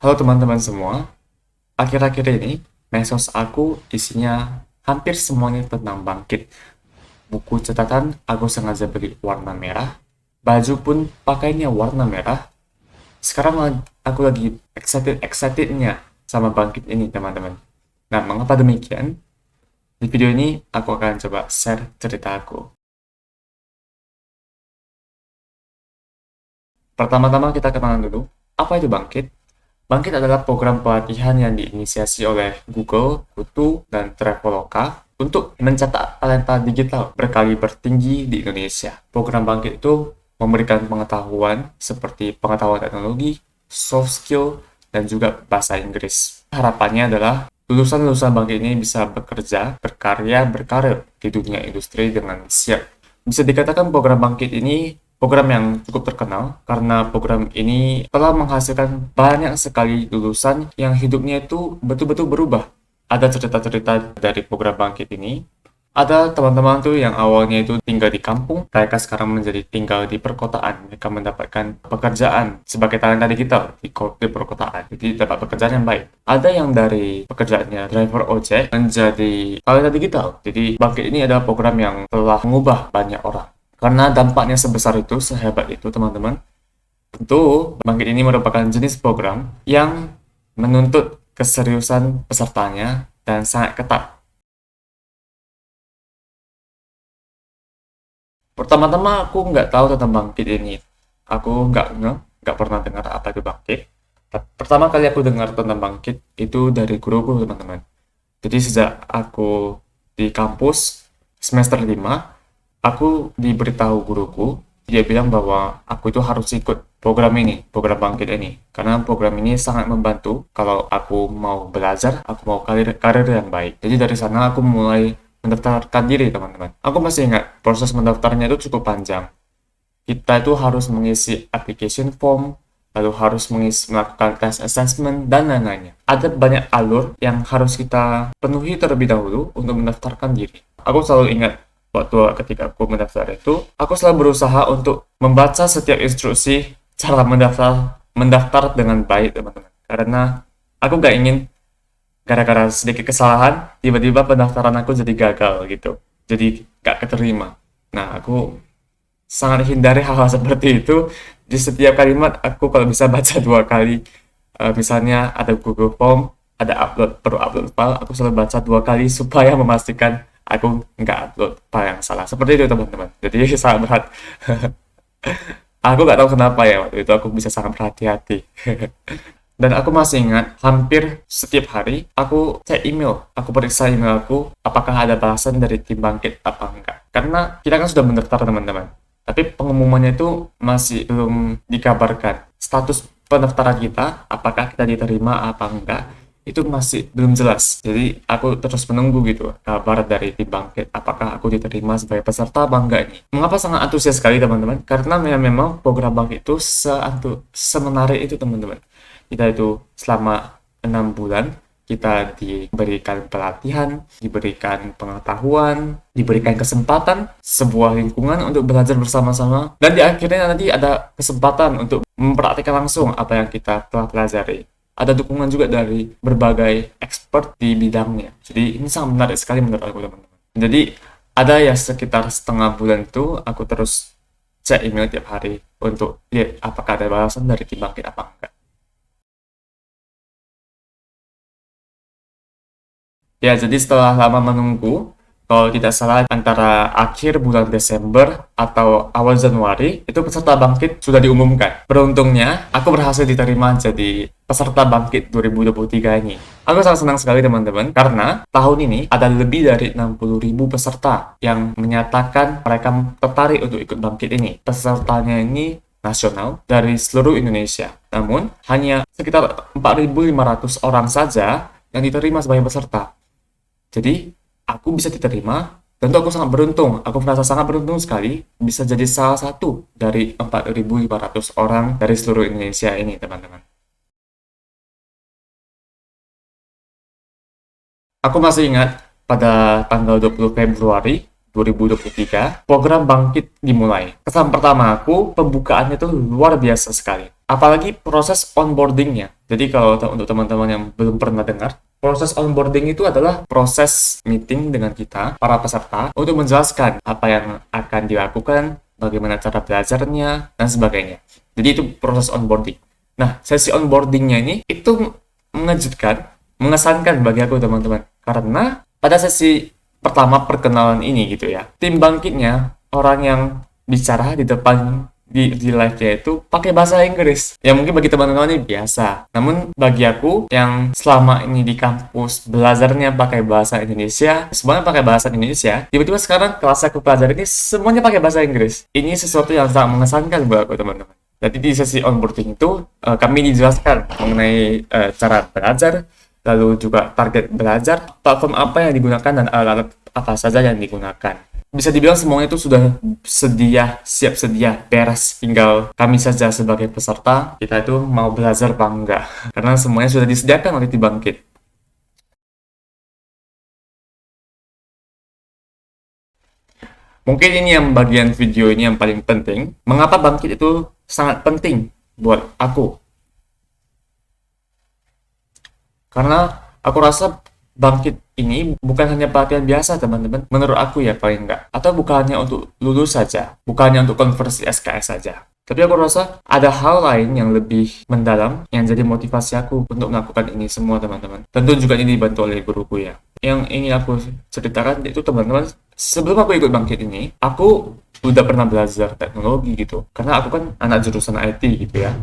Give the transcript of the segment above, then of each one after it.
Halo teman-teman semua, akhir-akhir ini medsos aku isinya hampir semuanya tentang bangkit. Buku catatan aku sengaja beli warna merah, baju pun pakainya warna merah. Sekarang aku lagi excitednya sama bangkit ini teman-teman. Nah, mengapa demikian? Di video ini aku akan coba share cerita aku. Pertama-tama kita kenalan dulu, apa itu bangkit? Bangkit adalah program pelatihan yang diinisiasi oleh Google, Kutu, dan Traveloka untuk mencetak talenta digital berkaliber tinggi di Indonesia. Program Bangkit itu memberikan pengetahuan seperti pengetahuan teknologi, soft skill, dan juga bahasa Inggris. Harapannya adalah lulusan-lulusan Bangkit ini bisa bekerja, berkarya, berkarir di dunia industri dengan siap. Bisa dikatakan program Bangkit ini program yang cukup terkenal karena program ini telah menghasilkan banyak sekali lulusan yang hidupnya itu betul-betul berubah. Ada cerita-cerita dari program Bangkit ini. Ada teman-teman tuh yang awalnya itu tinggal di kampung, mereka sekarang menjadi tinggal di perkotaan. Mereka mendapatkan pekerjaan sebagai talenta digital di perkotaan. Jadi dapat pekerjaan yang baik. Ada yang dari pekerjaannya driver ojek menjadi talenta digital. Jadi Bangkit ini adalah program yang telah mengubah banyak orang. Karena dampaknya sebesar itu, sehebat itu teman-teman, tentu Bangkit ini merupakan jenis program yang menuntut keseriusan pesertanya dan sangat ketat. Pertama-tama aku nggak tahu tentang Bangkit ini. Aku nggak pernah dengar apa itu Bangkit. Pertama kali aku dengar tentang Bangkit itu dari guruku teman-teman. Jadi sejak aku di kampus semester 5, aku diberitahu guruku, dia bilang bahwa aku itu harus ikut program ini, program Bangkit ini. Karena program ini sangat membantu kalau aku mau belajar, aku mau karir yang baik. Jadi dari sana aku mulai mendaftarkan diri teman-teman. Aku masih ingat proses mendaftarnya itu cukup panjang. Kita itu harus mengisi application form, lalu harus melakukan test assessment, dan lain-lainnya. Ada banyak alur yang harus kita penuhi terlebih dahulu untuk mendaftarkan diri. Aku selalu ingat waktu ketika aku mendaftar itu, aku selalu berusaha untuk membaca setiap instruksi cara mendaftar dengan baik teman-teman. Karena aku gak ingin gara-gara sedikit kesalahan, tiba-tiba pendaftaran aku jadi gagal gitu. Jadi gak keterima. Nah, aku sangat hindari hal-hal seperti itu. Di setiap kalimat, aku kalau bisa baca 2 kali. Misalnya ada Google Form, ada perlu upload file, aku selalu baca 2 kali supaya memastikan aku nggak upload file yang salah. Seperti itu teman-teman. Jadi sangat berat. Aku nggak tahu kenapa ya waktu itu aku bisa sangat berhati-hati. Dan aku masih ingat, hampir setiap hari aku cek email, aku periksa email aku, apakah ada balasan dari tim Bangkit apa enggak. Karena kita kan sudah mendaftar teman-teman, tapi pengumumannya itu masih belum dikabarkan. Status pendaftaran kita, apakah kita diterima apa enggak, itu masih belum jelas. Jadi aku terus menunggu gitu kabar dari tim Bangkit, apakah aku diterima sebagai peserta apa enggak ini. Mengapa sangat antusias sekali teman-teman? Karena memang program Bangkit itu semenarik itu teman-teman. Kita itu selama 6 bulan kita diberikan pelatihan, diberikan pengetahuan, diberikan kesempatan, sebuah lingkungan untuk belajar bersama-sama, dan di akhirnya nanti ada kesempatan untuk mempraktikkan langsung apa yang kita telah pelajari. Ada dukungan juga dari berbagai expert di bidangnya. Jadi ini sangat menarik sekali menurut aku teman-teman. Jadi ada ya sekitar setengah bulan itu aku terus cek email tiap hari untuk lihat apakah ada balasan dari tim Bangkit apa enggak. Ya, jadi setelah lama menunggu, kalau tidak salah antara akhir bulan Desember atau awal Januari, itu peserta Bangkit sudah diumumkan. Beruntungnya, aku berhasil diterima jadi peserta Bangkit 2023 ini. Aku sangat senang sekali teman-teman, karena tahun ini ada lebih dari 60.000 peserta yang menyatakan mereka tertarik untuk ikut Bangkit ini. Pesertanya ini nasional dari seluruh Indonesia. Namun, hanya sekitar 4.500 orang saja yang diterima sebagai peserta. Jadi, aku bisa diterima, tentu aku sangat beruntung. Aku merasa sangat beruntung sekali bisa jadi salah satu dari 4.500 orang dari seluruh Indonesia ini, teman-teman. Aku masih ingat pada tanggal 20 Februari 2023, program Bangkit dimulai. Kesan pertama aku, pembukaannya itu luar biasa sekali. Apalagi proses onboardingnya. Jadi kalau untuk teman-teman yang belum pernah dengar, proses onboarding itu adalah proses meeting dengan kita, para peserta, untuk menjelaskan apa yang akan dilakukan, bagaimana cara belajarnya, dan sebagainya. Jadi itu proses onboarding. Nah, sesi onboardingnya ini itu mengejutkan, mengesankan bagi aku teman-teman. Karena pada sesi pertama perkenalan ini gitu ya, tim bangkitnya orang yang bicara di depan di live-nya itu pakai bahasa Inggris. Ya mungkin bagi teman-teman ini biasa. Namun bagi aku yang selama ini di kampus belajarnya pakai bahasa Indonesia, semuanya pakai bahasa Indonesia, tiba-tiba sekarang kelas aku pelajari ini semuanya pakai bahasa Inggris. Ini sesuatu yang sangat mengesankan buat aku teman-teman. Jadi di sesi onboarding itu kami dijelaskan mengenai cara belajar, lalu juga target belajar, platform apa yang digunakan dan alat-alat apa saja yang digunakan. Bisa dibilang semuanya itu sudah siap sedia, beres. Tinggal kami saja sebagai peserta, kita itu mau belajar apa enggak. Karena semuanya sudah disediakan oleh Tim Bangkit. Mungkin ini yang bagian video ini yang paling penting. Mengapa Bangkit itu sangat penting buat aku? Karena aku rasa Bangkit ini bukan hanya pelatihan biasa teman-teman, menurut aku ya paling enggak. Atau bukan hanya untuk lulus saja, bukan hanya untuk konversi SKS saja. Tapi aku rasa ada hal lain yang lebih mendalam yang jadi motivasi aku untuk melakukan ini semua teman-teman. Tentu juga ini dibantu oleh guruku ya. Yang ingin aku ceritakan itu teman-teman, sebelum aku ikut Bangkit ini, aku udah pernah belajar teknologi gitu. Karena aku kan anak jurusan IT gitu ya.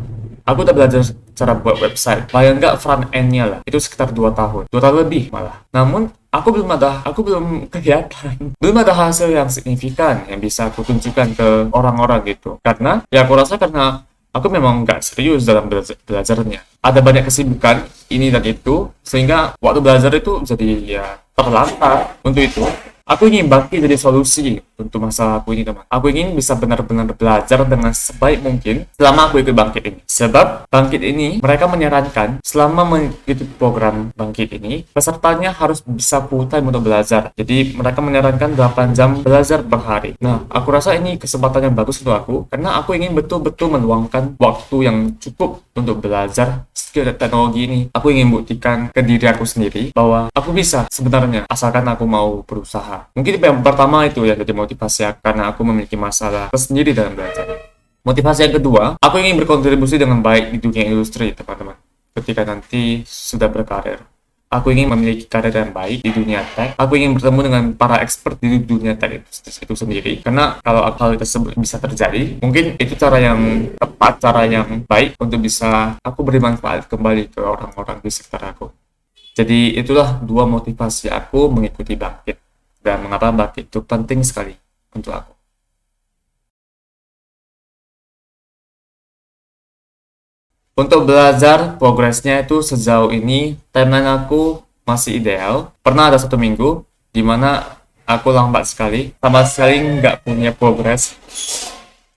Aku udah belajar cara buat website, paling nggak front end-nya lah. Itu sekitar 2 tahun, 2 tahun lebih malah. Namun, aku belum kelihatan. Belum ada hasil yang signifikan yang bisa aku tunjukkan ke orang-orang gitu. Karena, ya aku rasa karena aku memang nggak serius dalam belajarnya. Ada banyak kesibukan, ini dan itu, sehingga waktu belajar itu jadi ya terlantar. Untuk itu, aku ingin Bangkit jadi solusi untuk masalah aku ini teman. Aku ingin bisa benar-benar belajar dengan sebaik mungkin selama aku ikut Bangkit ini. Sebab Bangkit ini mereka menyarankan selama mengikuti program Bangkit ini pesertanya harus bisa full time untuk belajar. Jadi mereka menyarankan 8 jam belajar per hari. Nah, aku rasa ini kesempatan yang bagus untuk aku karena aku ingin betul-betul meluangkan waktu yang cukup untuk belajar skill teknologi ini. Aku ingin buktikan ke diri aku sendiri bahwa aku bisa sebenarnya asalkan aku mau berusaha. Mungkin yang pertama itu yang jadi motivasi aku, karena aku memiliki masalah tersendiri dalam belajar. Motivasi yang kedua, aku ingin berkontribusi dengan baik di dunia industri, teman-teman. Ketika nanti sudah berkarir, aku ingin memiliki karir yang baik di dunia tech. Aku ingin bertemu dengan para expert di dunia tech itu sendiri. Karena kalau hal tersebut bisa terjadi, mungkin itu cara yang tepat, cara yang baik untuk bisa aku beri manfaat kembali ke orang-orang di sekitar aku. Jadi itulah dua motivasi aku mengikuti Bangkit. Dan mengapa Bangkit itu penting sekali untuk aku. Untuk belajar, progresnya itu sejauh ini, timeline aku masih ideal. Pernah ada 1 minggu, di mana aku lambat sekali, sama sekali nggak punya progres.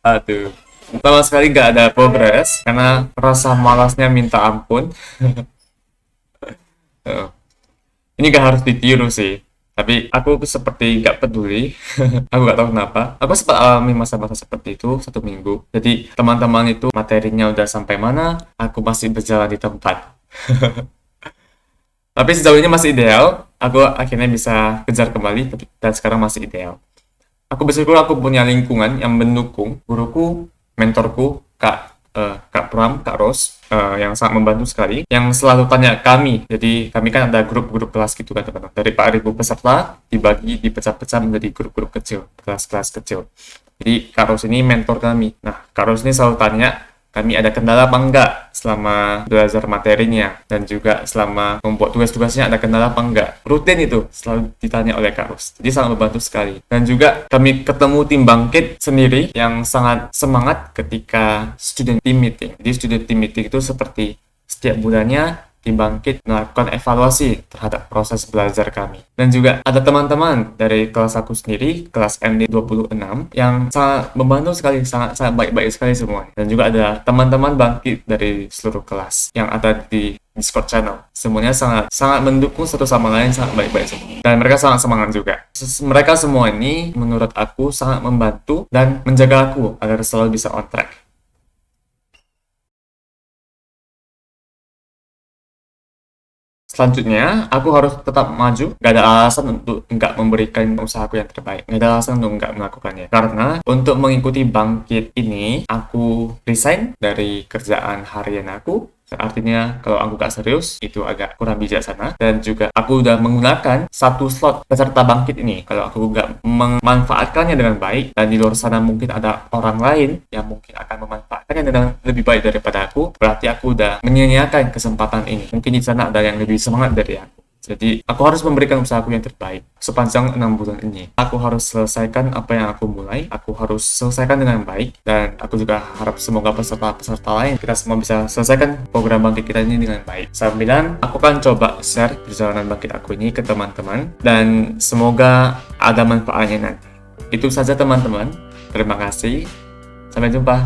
Aduh, sama sekali nggak ada progres, karena rasa malasnya minta ampun. Ini nggak harus ditiru sih. Tapi aku seperti nggak peduli. Aku nggak tahu kenapa. Aku sempat alami masa-masa seperti itu 1 minggu. Jadi teman-teman itu materinya udah sampai mana, aku masih berjalan di tempat. Tapi sejauh ini masih ideal. Aku akhirnya bisa kejar kembali, dan sekarang masih ideal. Aku bersyukur aku punya lingkungan yang mendukung, guruku, mentorku, Kak Pram, Kak Ros, yang sangat membantu sekali, yang selalu tanya kami. Jadi kami kan ada grup-grup kelas gitu kan teman-teman. Dari 4.000 peserta dibagi, dipecah-pecah menjadi grup-grup kecil, kelas-kelas kecil. Jadi Kak Ros ini mentor kami. Nah, Kak Ros ini selalu tanya kami ada kendala apa enggak selama belajar materinya, dan juga selama membuat tugas-tugasnya ada kendala apa enggak. Rutin itu selalu ditanya oleh Kak Rus. Jadi sangat membantu sekali. Dan juga kami ketemu tim Bangkit sendiri yang sangat semangat ketika student team meeting. Jadi student team meeting itu seperti setiap bulannya tim Bangkit melakukan evaluasi terhadap proses belajar kami. Dan juga ada teman-teman dari kelas aku sendiri, kelas MD 26, yang sangat membantu sekali, sangat baik-baik sekali semua. Dan juga ada teman-teman Bangkit dari seluruh kelas yang ada di Discord channel. Semuanya sangat mendukung satu sama lain, sangat baik-baik semua. Dan mereka sangat semangat juga. Mereka semua ini menurut aku sangat membantu dan menjaga aku agar selalu bisa on track. Selanjutnya, aku harus tetap maju. Gak ada alasan untuk nggak memberikan usahaku yang terbaik. Gak ada alasan untuk nggak melakukannya. Karena untuk mengikuti bangkit ini, aku resign dari kerjaan harian aku. Artinya kalau aku gak serius, itu agak kurang bijaksana. Dan juga aku udah menggunakan satu slot peserta bangkit ini. Kalau aku gak memanfaatkannya dengan baik, dan di luar sana mungkin ada orang lain yang mungkin akan memanfaatkannya dengan lebih baik daripada aku, berarti aku udah menyia-nyiakan kesempatan ini. Mungkin di sana ada yang lebih semangat dari aku. Jadi, aku harus memberikan usahaku yang terbaik sepanjang 6 bulan ini. Aku harus selesaikan apa yang aku mulai, aku harus selesaikan dengan baik, dan aku juga harap semoga peserta-peserta lain, kita semua bisa selesaikan program bangkit kita ini dengan baik. Sambilan, aku akan coba share perjalanan bangkit aku ini ke teman-teman, dan semoga ada manfaatnya nanti. Itu saja teman-teman. Terima kasih. Sampai jumpa.